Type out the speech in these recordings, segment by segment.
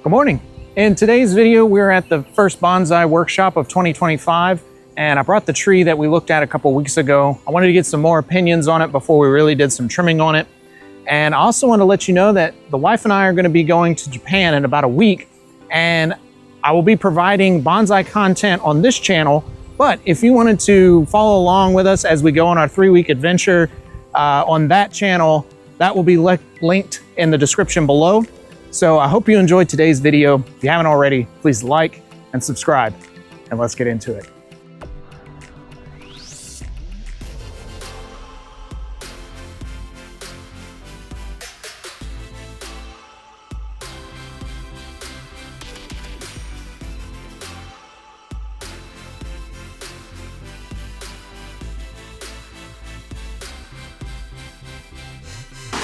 Good morning. In today's video, we're at the first Bonsai Workshop of 2025, and I brought the tree that we looked at a couple weeks ago. I wanted to get some more opinions on it before we really did some trimming on it. And I also want to let you know that the wife and I are going to be going to Japan in about a week, and I will be providing bonsai content on this channel. But if you wanted to follow along with us as we go on our 3-week adventure on that channel, that will be linked in the description below. So I hope you enjoyed today's video. If you haven't already, please like and subscribe, and let's get into it.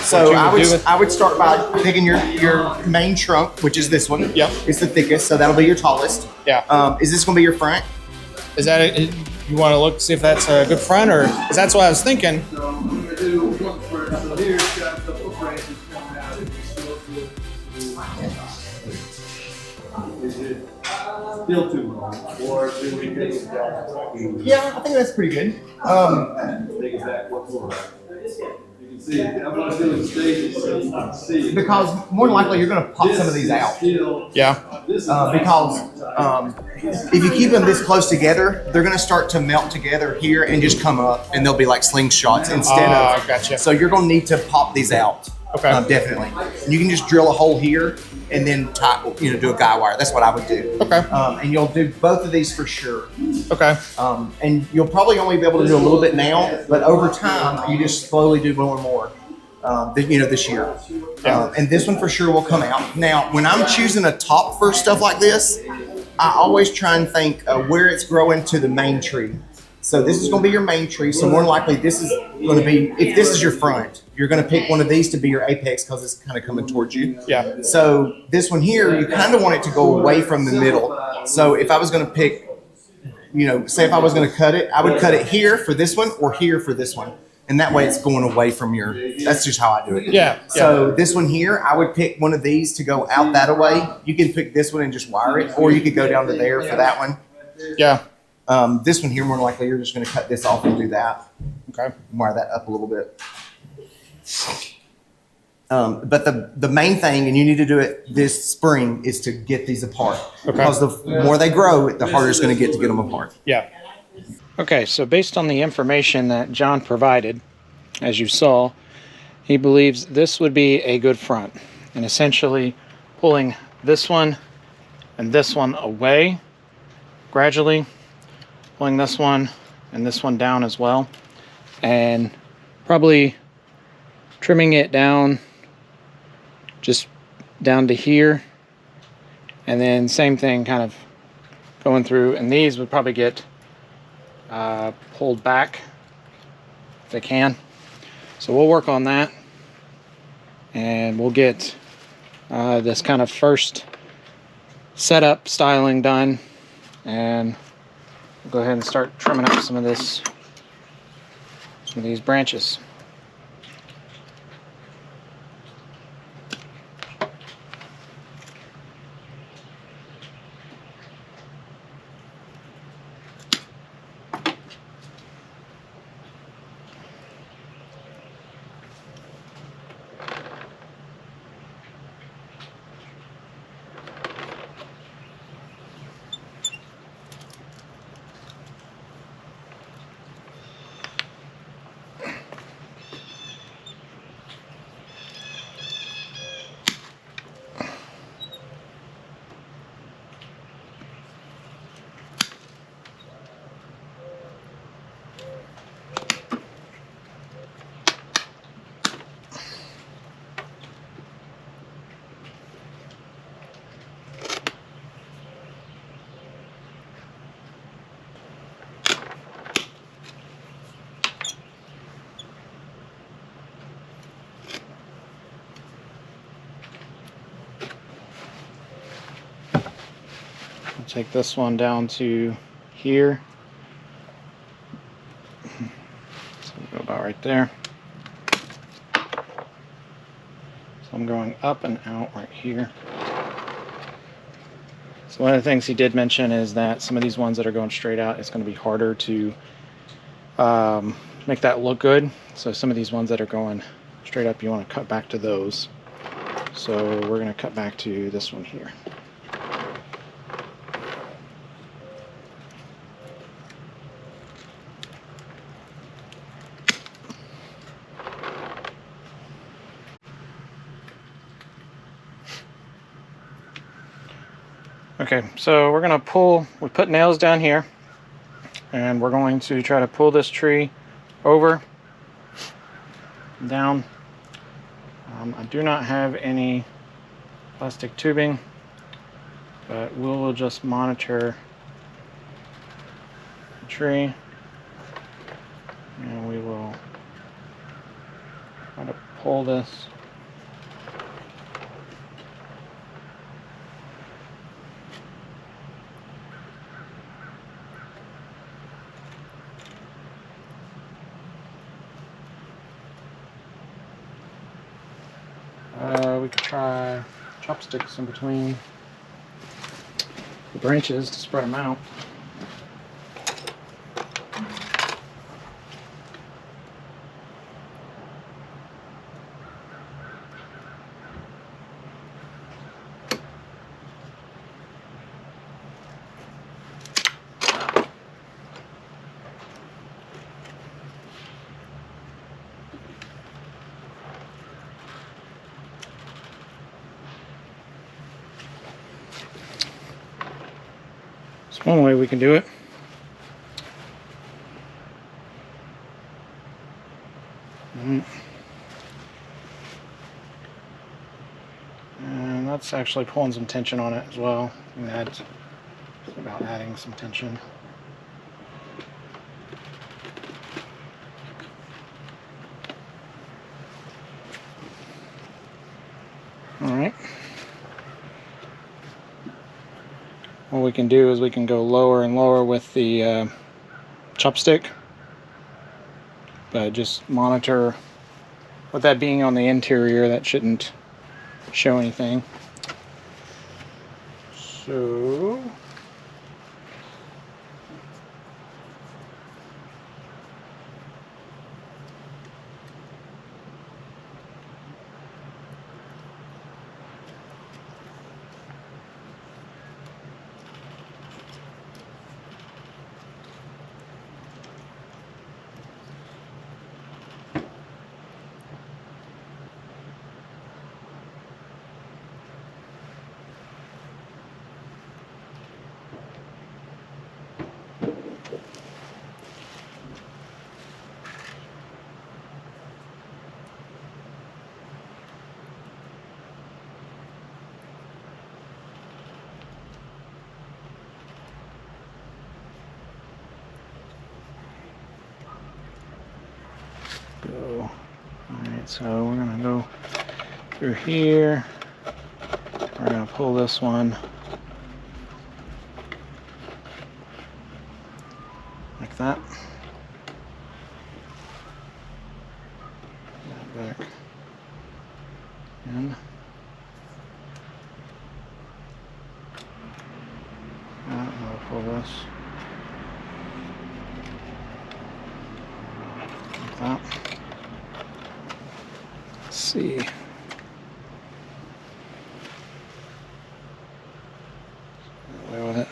So I would start by picking your main trunk, which is this one. Yep. It's the thickest, so that'll be your tallest. Yeah. Is this going to be your front? Is that it? You want to look, see if that's a good front, or because that's what I was thinking. So I'm going to do one front. So here it's got a couple of branches coming out. Is it still too long, or do we get it down? Yeah, I think that's pretty good. Take it back. What for? You can see it. I'm going to do the stages so you can see it. Because more than likely you're going to pop some of these out. Yeah. Because if you keep them this close together, they're going to start to melt together here and just come up, and they'll be like slingshots instead of. Gotcha. So you're going to need to pop these out. Okay. Definitely. And you can just drill a hole here and then tie, do a guy wire. That's what I would do. Okay. And you'll do both of these for sure. Okay. And you'll probably only be able to do a little bit now, but over time, you just slowly do more and more. This year. And this one for sure will come out. Now, when I'm choosing a top for stuff like this, I always try and think where it's growing to the main tree. So this is going to be your main tree. So more than likely, this is going to be, if this is your front, you're going to pick one of these to be your apex because it's kind of coming towards you. Yeah. So this one here, you kind of want it to go away from the middle. So if I was going to pick, say if I was going to cut it, I would cut it here for this one or here for this one. And that way it's going away from your, that's just how I do it. Yeah. So this one here, I would pick one of these to go out that way. You can pick this one and just wire it, or you could go down to there for that one. Yeah. This one here, more than likely, you're just going to cut this off and do that. Okay. Wire that up a little bit. But the main thing, and you need to do it this spring, is to get these apart. Okay. Because the more they grow, the harder it's going to get them apart. Yeah. Okay, so based on the information that John provided, as you saw, he believes this would be a good front. And essentially pulling this one and this one away gradually, pulling this one and this one down as well, and probably trimming it down just down to here, and then same thing kind of going through, and these would probably get pulled back if they can. So we'll work on that, and we'll get this kind of first setup styling done, and we'll go ahead and start trimming up some of these branches. I'll take this one down to here. So we'll go about right there. So I'm going up and out right here. So one of the things he did mention is that some of these ones that are going straight out, it's going to be harder to make that look good. So some of these ones that are going straight up, you want to cut back to those. So we're going to cut back to this one here. Okay, so we're going to we put nails down here, and we're going to try to pull this tree over, down. I do not have any plastic tubing, but we'll just monitor the tree, and we will try to pull this. We could try chopsticks in between the branches to spread them out. It's one way we can do it. And that's actually pulling some tension on it as well. And that's about adding some tension. All right. What we can do is we can go lower and lower with the chopstick, but just monitor with that being on the interior, that shouldn't show anything. So go. Alright, so we're gonna go through here. We're gonna pull this one like that. Back in. I'll pull this like that. Let's see. Away with it.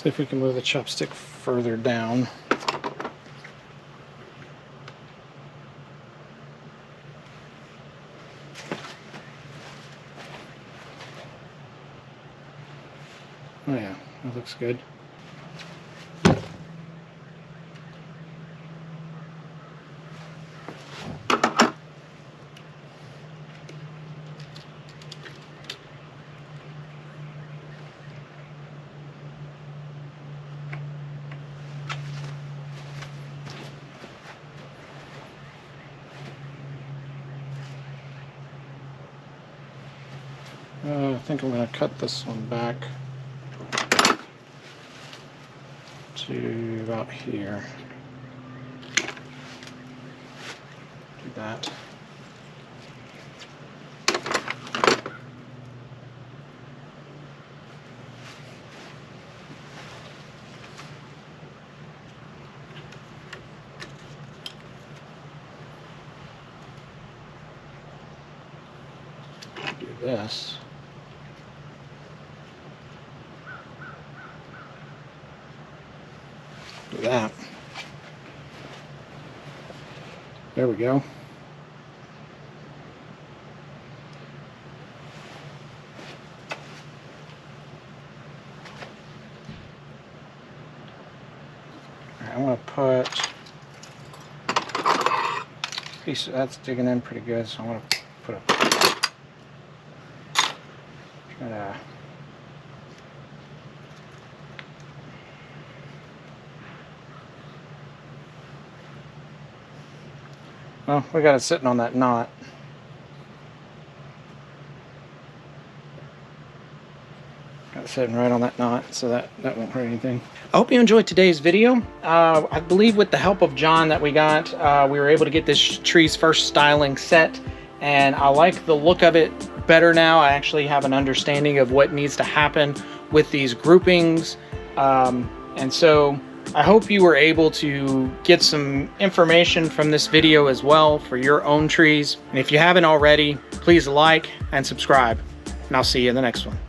See if we can move the chopstick further down. Oh yeah, that looks good. I think I'm going to cut this one back to about here. Do that. Do this. Do that. There we go. I'm going to put a piece that's digging in pretty good, so I'm going to put a try to well, we got it sitting on that knot. Got it sitting right on that knot, so that won't hurt anything. I hope you enjoyed today's video. I believe with the help of John that we got, we were able to get this tree's first styling set, and I like the look of it better now. I actually have an understanding of what needs to happen with these groupings, and so I hope you were able to get some information from this video as well for your own trees. And if you haven't already, please like and subscribe, and I'll see you in the next one.